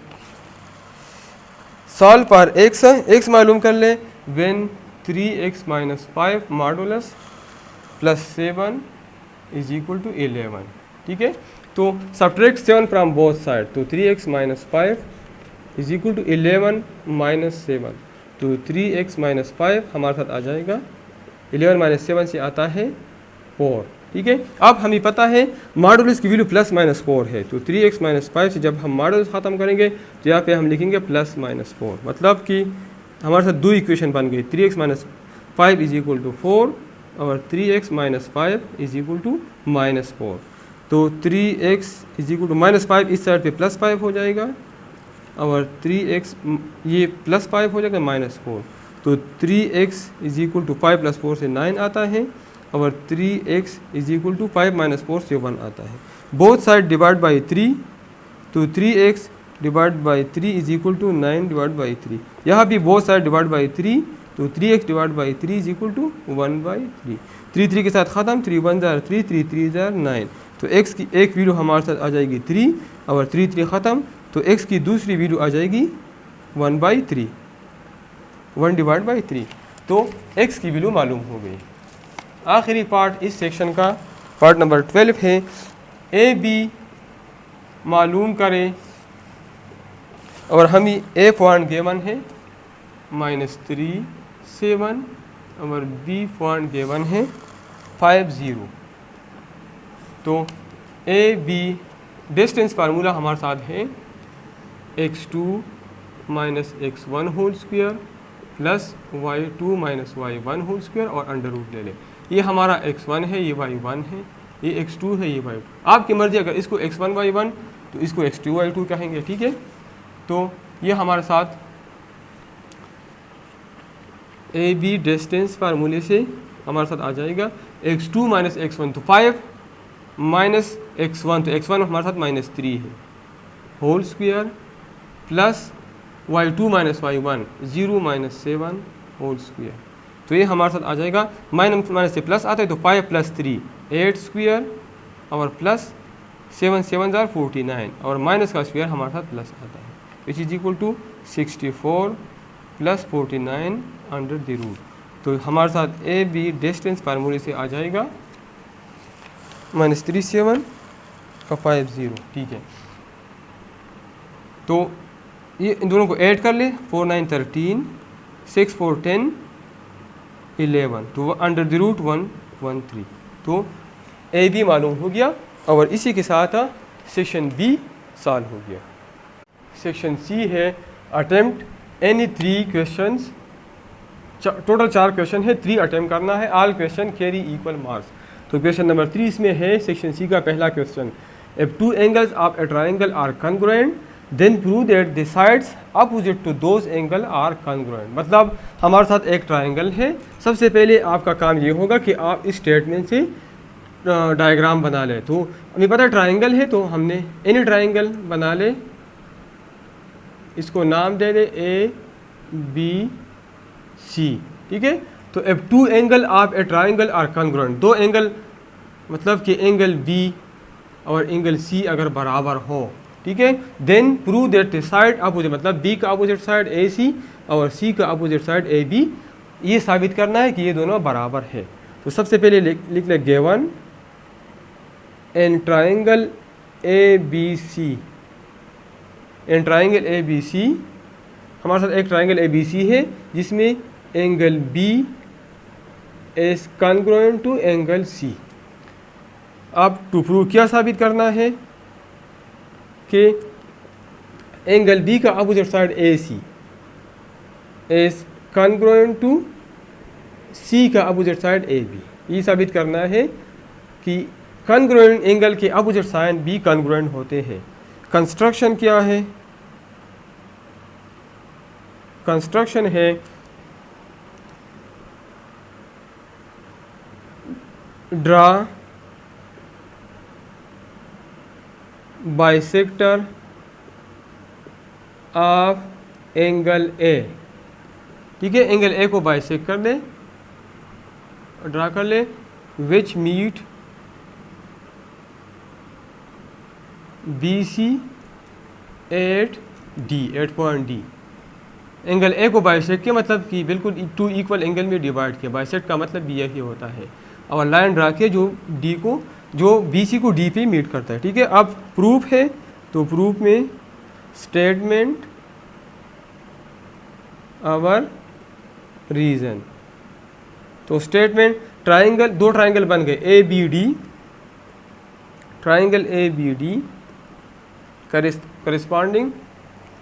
सॉल्व पर एक्स मालूम कर ले when 3x minus 5 modulus plus 7 is equal to 11। ठीक है, तो सब्ट्रैक्ट 7 फ्रॉम बोथ साइड, तो 3x minus 5 is equal to 11 minus 7। तो 3x माइनस 5 हमारे साथ आ जाएगा, 11 माइनस 7 से आता है 4। ठीक है, अब हमें पता है मॉडुलस की वैल्यू प्लस माइनस 4 है, तो 3x माइनस 5 से जब हम मॉडुलस ख़त्म करेंगे तो यहाँ पे हम लिखेंगे प्लस माइनस 4, मतलब कि हमारे साथ दो इक्वेशन बन गई, 3x minus 5 is equal to 4 और 3x minus 5 is equal to minus 4। तो 3x is equal to minus 5 इस साइड पे प्लस 5 हो जाएगा, और 3x ये प्लस 5 हो जाएगा माइनस 4। तो 3x is equal to 5 plus 4 से 9 आता है, और 3x is equal to 5 minus 4 से 1 आता है। बोथ साइड डिवाइड बाई 3, तो 3x divide by 3 is equal to 9 divide by 3। यहाँ भी बोथ साइड डिवाइड बाई 3, तो 3x divide by 3 is equal to 1/3। 3 3 के साथ ख़त्म, 3 1 जार 3, 3 3 जार 9। तो x की एक वैल्यू हमारे साथ आ जाएगी 3, और 3 3 ख़त्म, तो x की दूसरी वैल्यू आ जाएगी 1/3, 1 डिवाइड बाई 3। तो x की वैल्यू मालूम हो गई। आखिरी पार्ट इस सेक्शन का पार्ट नंबर 12 है, ए बी मालूम करें, और हमें ए पॉइंट गिवन है -3 7, और बी पॉइंट गिवन है 5 0। तो ए बी डिस्टेंस फार्मूला हमारे साथ है x2 minus x1 whole square plus y2 minus y1 whole square, और अंडर रूट ले लें। ये हमारा x1 है, ये y1 है, ये x2 है, ये y2। आपकी मर्जी, अगर इसको x1 y1 तो इसको x2 y2 कहेंगे। ठीक है, तो ये हमारे साथ ए बी डिस्टेंस फार्मूले से हमारे साथ आ जाएगा x2 माइनस x1, तो 5 माइनस x1, तो x1 हमारे साथ -3 है whole square, plus y2 minus y1 0 minus 7 whole square. तो ये हमारे साथ आ जाएगा, माइनस से प्लस आता है, तो 5 प्लस 3 8 स्क्वायर, और प्लस 7 7 जार 49, और माइनस का स्क्वायर हमारे साथ प्लस आता है, which is equal to 64 plus 49 under the root. तो हमारे साथ ए बी डिस्टेंस फार्मूले से आ जाएगा -3 7 का 5 0। ठीक है, तो ये इन दोनों को ऐड कर ले, 4 9 13, 6 4 10 11, तो अंडर द रूट 1 1 3। तो ए बी मालूम हो गया, और इसी के साथ सेक्शन बी सॉल्व हो गया। सेक्शन सी है attempt any 3 questions, total 4 question है, 3 अटेम्प्ट करना है, all question carry equal marks. तो क्वेश्चन नंबर 3 इसमें है सेक्शन सी का पहला question, if 2 angles of a triangle are congruent then prove that the sides opposite to those angle are congruent. मतलब हमारे साथ एक ट्राइंगल है, सबसे पहले आपका काम ये होगा कि आप इस स्टेटमेंट से डायग्राम बना ले। तो हमें पता है ट्राइंगल है, तो हमने एनी ट्राइंगल बना ले, इसको नाम दे दे ए बी सी। ठीक है, तो if 2 angle of a triangle are congruent, 2 angle मतलब कि एंगल बी और एंगल सी अगर बराबर हो, ठीक है, then prove that the side opposite, मतलब बी का अपोजिट साइड ए सी और सी का अपोजिट साइड ए बी, ये साबित करना है कि ये दोनों बराबर है। तो सबसे पहले लिख ले given in triangle A B C, in triangle A B C, हमारे साथ एक ट्राइंगल ए बी सी है जिसमें angle B is congruent to angle C. अब टू प्रूव क्या साबित करना है कि एंगल बी का opposite side A C is congruent to C का अपोजिट साइड ए बी। ये साबित करना है कि कॉन्ग्रुएंट एंगल के अपोजिट साइड बी कॉन्ग्रुएंट होते हैं। कंस्ट्रक्शन क्या है? कंस्ट्रक्शन है draw bisector of angle A, ठीक है, एंगल ए को बाइसेक्ट कर ले, ड्रा कर ले, which meet B C at D, 8 point D. Angle A को बाइसेक्ट किया मतलब कि बिल्कुल टू इक्वल एंगल में डिवाइड किया, बाइसेक्ट का मतलब भी यही होता है। और लाइन ड्रा किया जो डी को, जो बी सी को डी पे मीट करता है, ठीक है। अब प्रूफ है, तो प्रूफ में स्टेटमेंट आवर रीजन, तो स्टेटमेंट ट्राइंगल, दो ट्राइंगल बन गए A B D, triangle A B D corresponding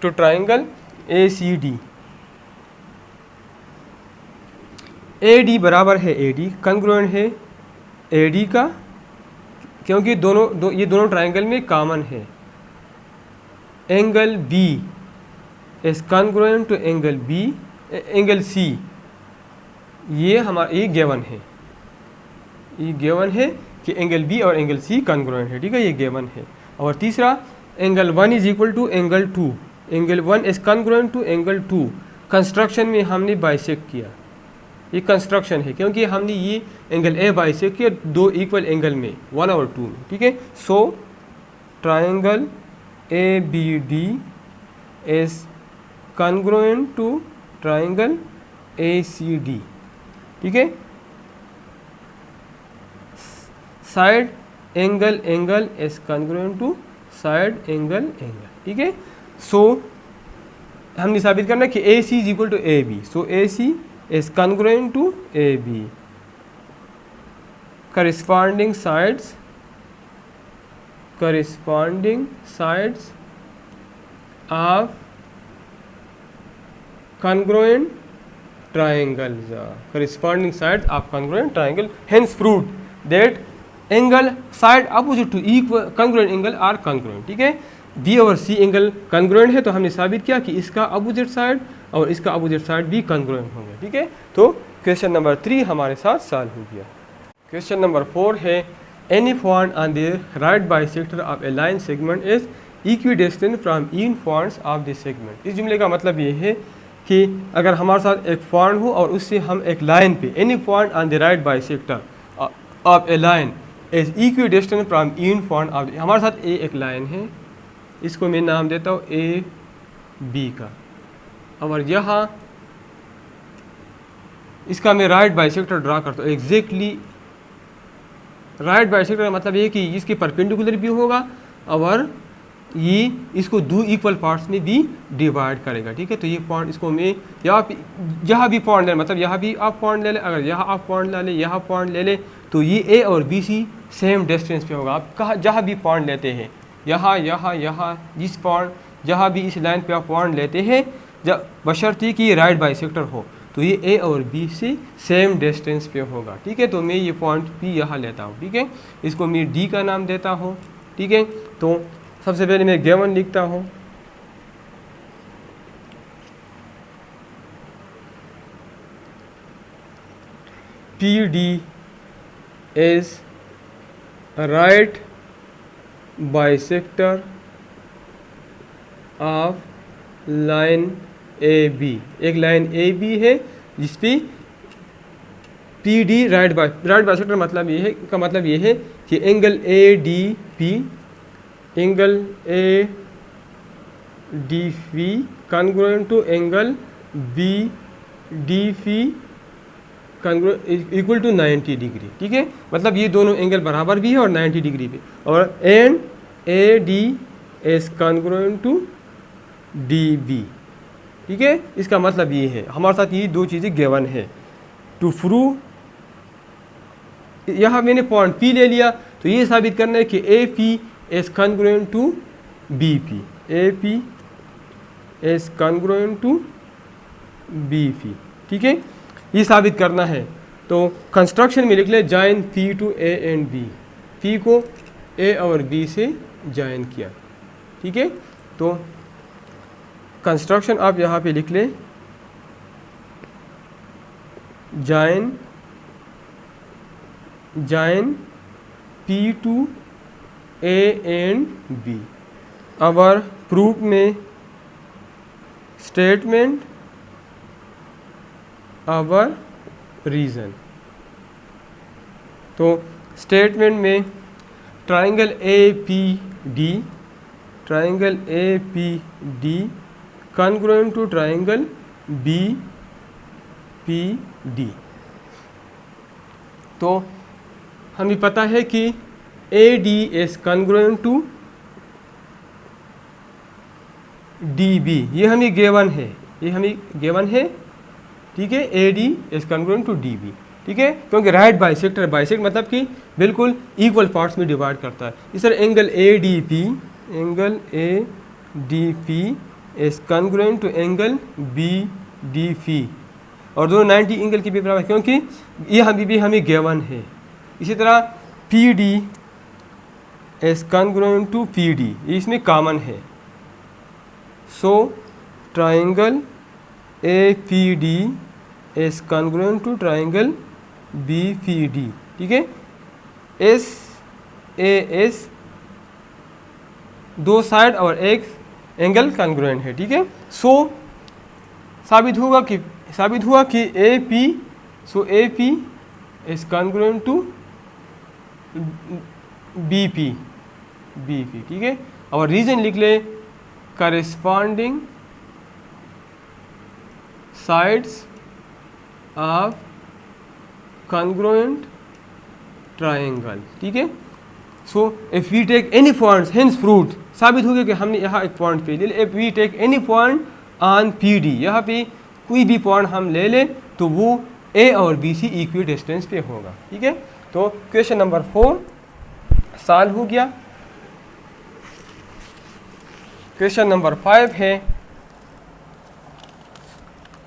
to triangle A C D. A D बराबर है ए डी, कंग्रुएंट है ए डी का, क्योंकि ये दोनों ट्राइंगल में कॉमन है। Angle B is congruent to angle B, angle C, ये हमारा ये गिवन है, ये गिवन है कि एंगल बी और एंगल सी कंग्रुएंट है, ठीक है, ये गिवन है। और तीसरा angle 1 is equal to angle 2, angle 1 is congruent to angle 2। Construction में हमने बाइसेक्ट किया, ये कंस्ट्रक्शन है क्योंकि हमने ये एंगल ए बाइसेक्ट किया दो इक्वल एंगल में 1 और 2 में, ठीक है। So triangle A B D is congruent to triangle A C D, ठीक है। Side angle angle is congruent to side angle angle, ठीक है। सो हमने साबित करना कि A C is equal to A B, so A C is congruent to A B, corresponding sides of congruent triangles, corresponding sides of congruent triangle, hence proved that angle side opposite to equal congruent angle are congruent, ठीक है। B और C angle congruent है, तो हमने साबित किया कि इसका अपोजिट साइड और इसका अपोजिट साइड भी congruent होंगे, ठीक है। तो क्वेश्चन नंबर 3 हमारे साथ सॉल्व हो गया। क्वेश्चन नंबर 4 है any point on the right bisector of A line segment is equidistant from in points of this segment. इस जुमले का मतलब ये है कि अगर हमारे साथ एक पॉइंट हो और उससे हम एक लाइन पे any point on the right bisector of A line is equidistant from in point of, हमारे साथ ए एक लाइन है, इसको मैं नाम देता हूँ ए बी का, और यहाँ इसका मैं राइट बाइसेक्टर ड्रा करता हूँ। एग्जैक्टली राइट बाइसेक्टर का मतलब ये कि इसके परपेंडिकुलर भी होगा और ये इसको दो इक्वल पार्ट्स में भी डिवाइड करेगा, ठीक है। तो ये पॉइंट, इसको मैं यहाँ भी पॉइंट ले, मतलब यहाँ भी आप पॉइंट ले लें, अगर यहाँ आप पॉइंट ले लें, यहाँ पॉइंट ले लें, तो ये ए और बी सी सेम डिस्टेंस पे होगा। आप कहाँ जहाँ भी पॉइंट लेते हैं, यहाँ यहाँ यहाँ जिस पॉइंट, जहाँ भी इस लाइन पे आप पॉइंट लेते हैं, जब बशर्ते कि ये राइट बाइसेक्टर हो, तो ये ए और बी से सेम डिस्टेंस पे होगा, ठीक है। तो मैं ये पॉइंट पी यहाँ लेता हूँ, ठीक है, इसको मैं डी का नाम देता हूँ, ठीक है। तो सबसे पहले मैं गिवन लिखता हूँ, P D is right bisector of line A B. एक लाइन ए बी है जिसपे पी डी राइट बाइसेक्टर मतलब ये है, का मतलब ये है कि angle A D P, angle A D P congruent to angle B D P equal to 90 degree, ठीक है। मतलब ये दोनों एंगल बराबर भी है और 90 डिग्री पे, और and A D is congruent to D B, ठीक है। इसका मतलब ये है हमारे साथ ये दो चीज़ें गिवन है। टू प्रूव, यहाँ मैंने पॉइंट पी ले लिया, तो ये साबित करना है कि A P is congruent to B P, A P is congruent to B P, ठीक है, ये साबित करना है। तो कंस्ट्रक्शन में लिख ले join P to A and B, P को ए और बी से जॉइन किया, ठीक है। तो कंस्ट्रक्शन आप यहाँ पे लिख ले join join P to A and B. Our proof में statement, our reason. तो स्टेटमेंट में triangle APD, triangle APD congruent to triangle BPD. तो हमें पता है कि AD is congruent to DB, ये हमें गिवन है, ये हमें गिवन है, ठीक है. AD is congruent to DB, ठीक है, क्योंकि राइट बाइसेक्टर, बाइसेक्ट मतलब कि बिल्कुल इक्वल पार्ट्स में डिवाइड करता है. इस तरह angle ADP is congruent to angle BDP, और दोनों 90 एंगल के भी बराबर, क्योंकि ये हमें गिवन है. इसी तरह PD is congruent to PD, ये इसमें कॉमन है. So triangle APD is congruent to triangle BPD, ठीक है. SAS दो साइड और एक एंगल कॉन्ग्रुएंट है, ठीक है. सो साबित हुआ कि AP is congruent to BP, ठीक है. और रीजन लिख ले, corresponding sides of congruent triangle, ठीक है. So if we take any points, hence proved, साबित हो गया कि हमने यहाँ एक पॉइंट पे ले. If we take any point on PD, यहाँ पे कोई भी पॉइंट हम ले लें तो वो A और BC इक्वी डिस्टेंस पे होगा, ठीक है. तो क्वेश्चन नंबर 4 सॉल्व हो गया. क्वेश्चन नंबर 5 है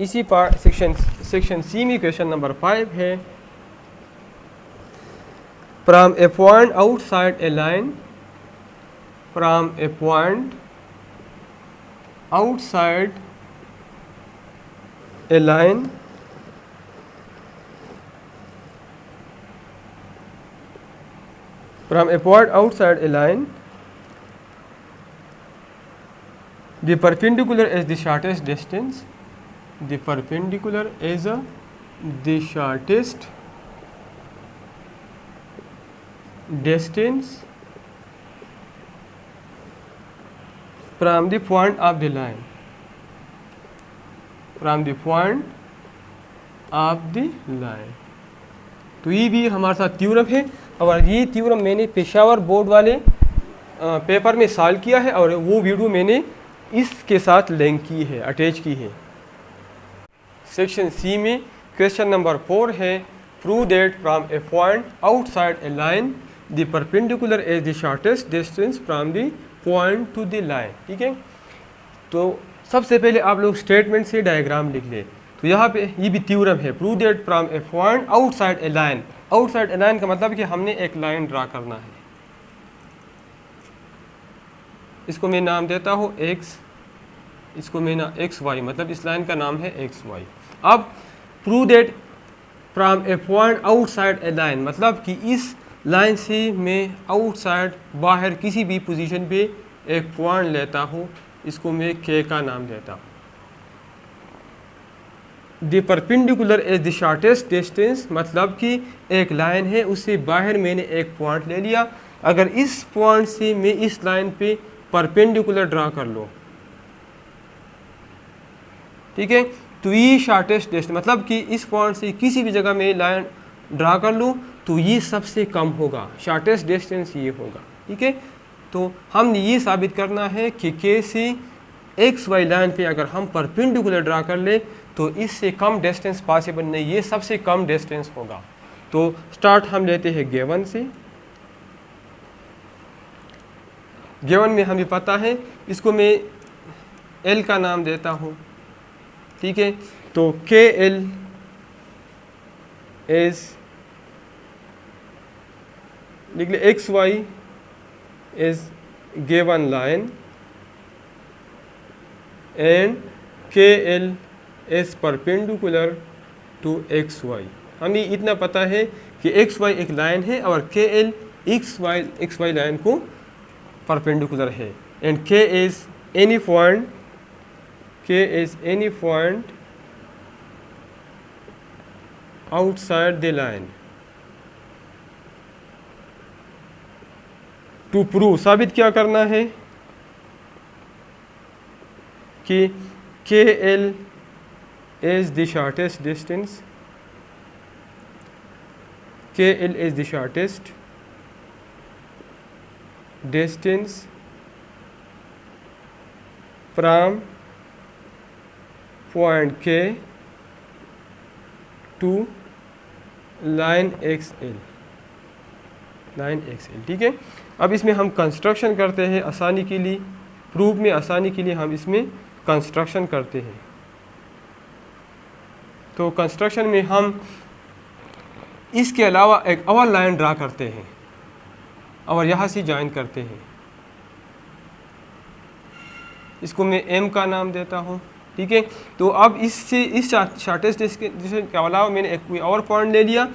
इसी पार्ट सेक्शन C में. क्वेश्चन नंबर 5 है, from a point outside a line, from a point outside a line, from a point outside a line, the perpendicular is the shortest distance, the perpendicular is the shortest distance from the point of the line, from the point of the line. तो ये भी हमारे साथ theorem है, और ये theorem मैंने Peshawar board वाले पेपर में सॉल्व किया है, और वो वीडियो मैंने इसके साथ लिंक की है, अटैच की है. सेक्शन C में क्वेश्चन नंबर 4 है, prove that from A point outside A line the perpendicular is the shortest distance from the point two the line, ठीक है. तो सबसे पहले आप लोग स्टेटमेंट से डायग्राम लिख ले. तो यहाँ पे ये भी थ्योरम है, prove that from A point outside A line. Outside A line का मतलब कि हमने एक लाइन ड्रा करना है. इसको मैं नाम देता हूँ X, इसको मैं ना XY, मतलब इस लाइन का नाम है XY. अब prove that from A point outside A line, मतलब कि इस लाइन से मैं आउटसाइड बाहर किसी भी पोजीशन पे एक पॉइंट लेता हूँ, इसको मैं K का नाम देता हूँ. The perpendicular is the shortest distance, मतलब कि एक लाइन है, उससे बाहर मैंने एक पॉइंट ले लिया. अगर इस पॉइंट से मैं इस लाइन पे परपेंडिकुलर ड्रा कर लो, ठीक है, तो ये शॉर्टेस्ट डिस्टेंस, मतलब कि इस पॉइंट से किसी भी जगह में लाइन ड्रा कर लूँ तो ये सबसे कम होगा, शॉर्टेस्ट डिस्टेंस ये होगा, ठीक है. तो हमने ये साबित करना है कि K से XY लाइन पे अगर हम परपेंडिकुलर ड्रा कर ले तो इससे कम डिस्टेंस पॉसिबल नहीं, ये सबसे कम डिस्टेंस होगा. तो स्टार्ट हम लेते हैं गिवन से. गिवन में हमें पता है, इसको मैं L का नाम देता हूँ, ठीक है. तो KL इज लिख ले XY is given line and KL is perpendicular to XY. हमें इतना पता है कि एक्स वाई एक लाइन है और K L X Y line को परपेंडिकुलर है, and K is any point outside the line. To prove, साबित क्या करना है कि K L is the shortest distance, K L is the shortest distance from point K to line X L, ठीक है। अब इसमें हम कंस्ट्रक्शन करते हैं आसानी के लिए, प्रूफ में आसानी के लिए हम इसमें कंस्ट्रक्शन करते हैं। तो कंस्ट्रक्शन में हम इसके अलावा एक और लाइन ड्रा करते हैं और यहाँ से ज्वाइन करते हैं, इसको मैं एम का नाम देता हूँ, ठीक है। तो अब इससे इस शॉर्टेस्ट डिस्टेंस के अलावा मैंने एक कोई और पॉइंट ले लिया।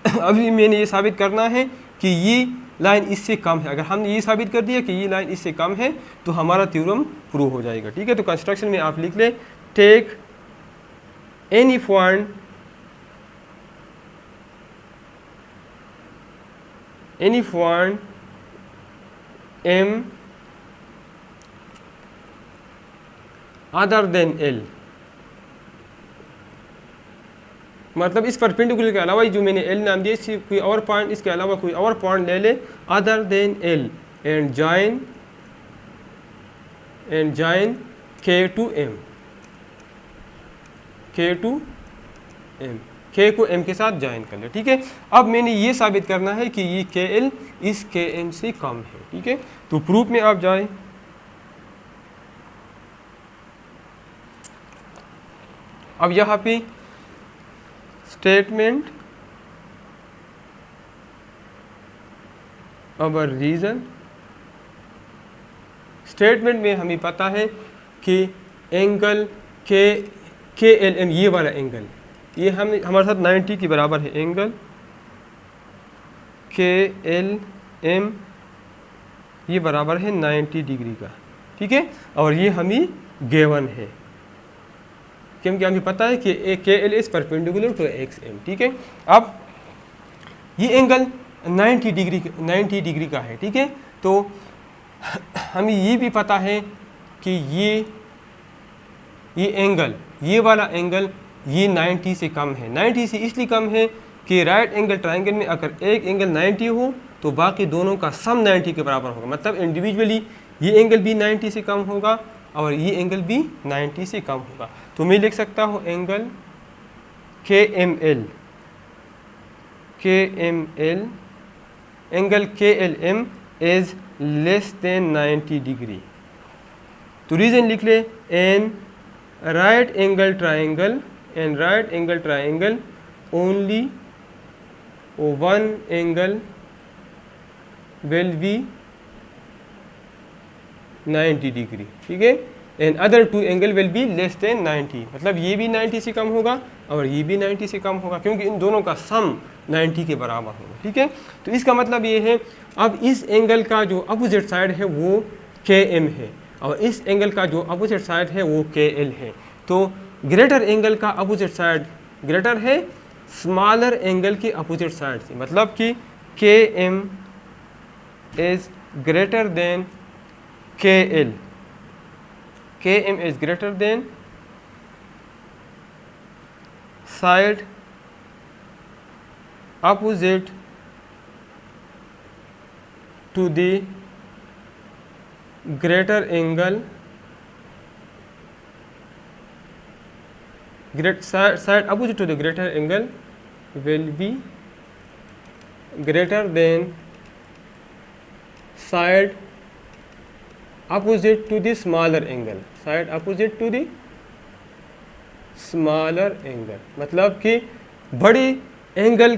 अभी मैंने ये साबित करना है कि ये लाइन इससे कम है। अगर हमने ये साबित कर दिया कि ये लाइन इससे कम है तो हमारा थ्योरम प्रूव हो जाएगा, ठीक है। तो कंस्ट्रक्शन में आप लिख ले, take any point M other than L, मतलब इस परपेंडिकुलर के अलावा जो मैंने एल नाम दिया, इससे कोई और पॉइंट, इसके अलावा कोई और पॉइंट ले ले other than L, and join के टू एम, के को एम के साथ ज्वाइन कर ले, ठीक है। अब मैंने ये साबित करना है कि ये के एल इस के एम से कम है, ठीक है। तो प्रूफ में आप जाएं, अब यहाँ पे स्टेटमेंट अवर रीजन, स्टेटमेंट में हमें पता है कि एंगल के एल एम, ये वाला एंगल, ये हमारे साथ 90 के बराबर है, एंगल के एल एम ये बराबर है 90 डिग्री का, ठीक है। और ये हमें गिवन है क्योंकि हमें पता है कि K L is perpendicular to X M, ठीक है। अब ये एंगल 90 डिग्री का है, ठीक है। तो हमें ये भी पता है कि ये एंगल, ये वाला एंगल ये 90 से कम है। 90 से इसलिए कम है कि राइट एंगल ट्रायंगल में अगर एक एंगल 90 हो तो बाकी दोनों का सम 90 के बराबर होगा, मतलब इंडिविजुअली ये एंगल भी 90 से कम होगा और ये एंगल भी 90 से कम होगा। तो मैं लिख सकता हूँ angle K M L, angle K L M is less than 90 degree. तो रीजन लिख ले, an right angle triangle only one angle will be 90 degree, ठीक है, and other two angle will be less than 90, मतलब ये भी 90 से कम होगा और ये भी 90 से कम होगा क्योंकि इन दोनों का सम 90 के बराबर होगा, ठीक है। तो इसका मतलब ये है, अब इस एंगल का जो अपोजिट साइड है वो के एम है और इस एंगल का जो अपोजिट साइड है वो के एल है। तो ग्रेटर एंगल का अपोजिट साइड ग्रेटर है स्मॉलर एंगल के अपोजिट साइड से, मतलब कि K M is greater than K L, K M is greater than side opposite to the greater angle, side opposite to the greater angle will be greater than side opposite to the smaller angle, side opposite to the smaller angle, मतलब कि बड़े angle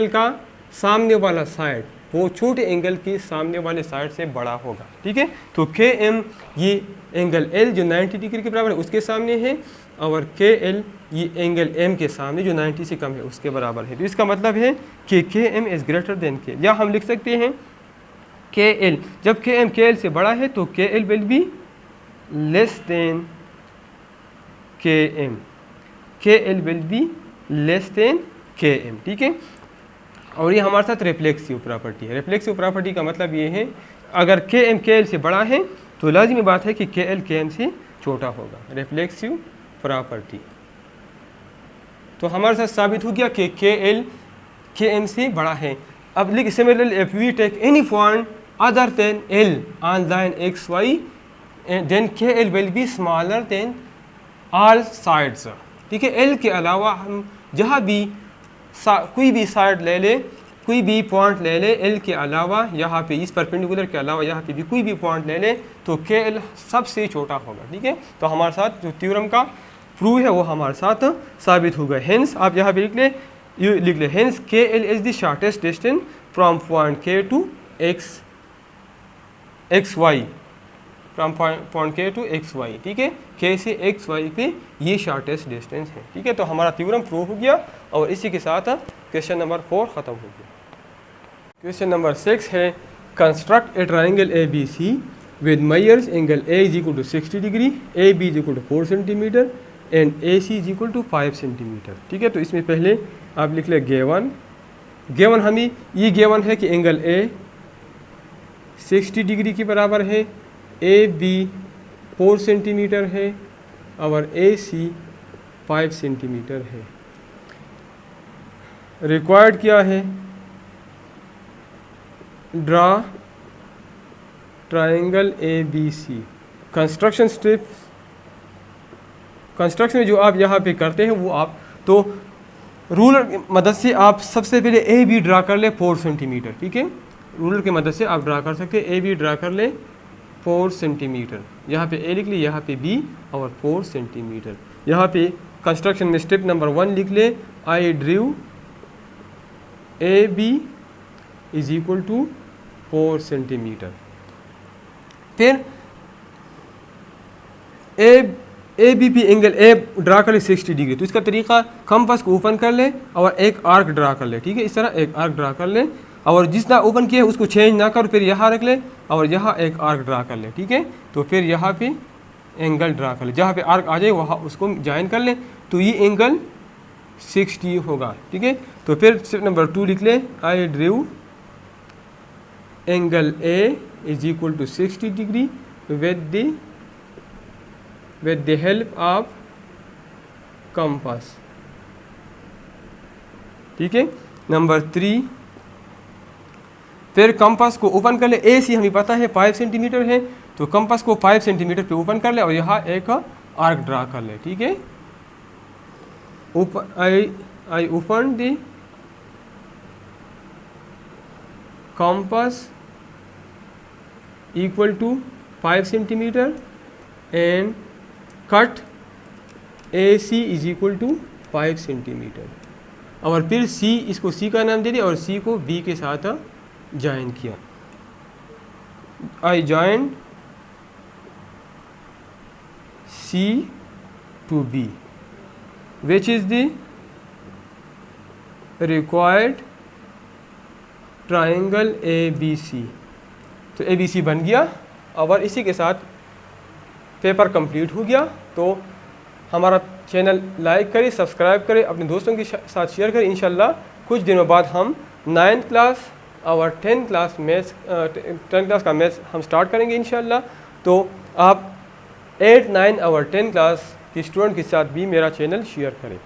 का सामने वाला side वो छोटे angle की सामने वाले साइड से बड़ा होगा, ठीक है। तो के एम ये एंगल एल जो 90 डिग्री के बराबर है उसके सामने है, और के एल ये एंगल एम के सामने जो 90 से कम है उसके बराबर है। तो इसका मतलब है कि K M is greater than के, या हम लिख सकते हैं के एल, जब के एम के एल से बड़ा है तो के L will be less then के एम, के L will be less then के एम, ठीक है। और ये हमारे साथ रिफ्लेक्सिव प्रॉपर्टी है। रिफ्लेक्सिव प्रॉपर्टी का मतलब ये है अगर के एम के एल से बड़ा है तो लाजिमी बात है कि के एल के एम से छोटा होगा, रिफ्लेक्सिव प्रॉपर्टी। तो हमारे साथ साबित हो गया कि के एल के एम से बड़ा है। अब लिख similarly if we take any point other than L on line X Y then K L will be smaller than all sides, ठीक है। एल के अलावा हम जहाँ भी कोई भी साइड ले ले, कोई भी पॉइंट ले ले एल के अलावा, यहाँ पे इस परपेंडिकुलर के अलावा यहाँ पे भी कोई भी पॉइंट ले ले तो के एल सबसे छोटा होगा, ठीक है। तो हमारे साथ जो थ्योरम का प्रूव है वो हमारे साथ साबित होगा। हेंस आप यहाँ पे लिख ले hence K L is the shortest distance from point K to x Y, from point K to x Y, ठीक है। के से एक्स वाई पे ये शॉर्टेस्ट डिस्टेंस है, ठीक है। तो हमारा थ्योरम प्रूव हो गया और इसी के साथ क्वेश्चन नंबर 4 ख़त्म हो गया। क्वेश्चन नंबर 6 है construct a triangle A B C with measures angle A is equal to 60 degree, A B is equal to 4 centimetre and A C is equal to 5 centimetre, ठीक है। तो इसमें पहले आप लिख ले गेवन हमें ये गेवन है कि एंगल ए 60 डिग्री के बराबर है, ए बी 4 सेंटीमीटर है और ए सी 5 सेंटीमीटर है। रिक्वायर्ड क्या है, draw triangle A B C. Construction steps, construction में जो आप यहाँ पे करते हैं वो आप तो रूलर की मदद से आप सबसे पहले ए बी ड्रा कर ले 4 सेंटीमीटर, ठीक है। रूलर की मदद से आप ड्रा कर सकते हैं, ए बी ड्रा कर ले 4 सेंटीमीटर, यहाँ पे ए लिख ले, यहाँ पे बी और 4 सेंटीमीटर। यहाँ पे कंस्ट्रक्शन में स्टेप नंबर 1 लिख ले I drew A B is equal to 4 centimetre. फिर A B P angle A draw कर ले 60 डिग्री, तो इसका तरीका कंपास को ओपन कर ले और एक आर्क ड्रा कर ले, ठीक है। इस तरह एक आर्क ड्रा कर ले और जितना ओपन किया उसको चेंज ना कर, फिर यहाँ रख ले और यहाँ एक आर्क ड्रा कर ले, ठीक है। तो फिर यहाँ पे एंगल ड्रा कर ले, जहाँ पे आर्क आ जाए वहाँ उसको ज्वाइन कर ले, तो ये एंगल 60 होगा, ठीक है। तो फिर स्टेप नंबर 2 लिख ले I drew angle A is equal to 60 degree with the help of compass, ठीक है। नंबर 3 फिर कंपास को ओपन कर ले, ए सी हमें पता है 5 सेंटीमीटर है, तो कंपास को 5 सेंटीमीटर पे ओपन कर ले और यहाँ एक आर्क ड्रा कर ले, ठीक है। I open the compass equal to 5 centimetre and cut A C is equal to 5 centimetre, और फिर सी, इसको सी का नाम दे दिया और सी को बी के साथ ज्वाइन किया। I join C to B which is the required triangle A B C. तो ए बी सी बन गया और इसी के साथ पेपर कंप्लीट हो गया। तो हमारा चैनल लाइक करें, सब्सक्राइब करें, अपने दोस्तों के साथ शेयर करें। इंशाल्लाह कुछ दिनों बाद हम 9th क्लास और 10th class maths 10th class का मैथ्स हम स्टार्ट करेंगे इंशाल्लाह। तो आप 8, 9 और 10 क्लास के स्टूडेंट के साथ भी मेरा चैनल शेयर करें।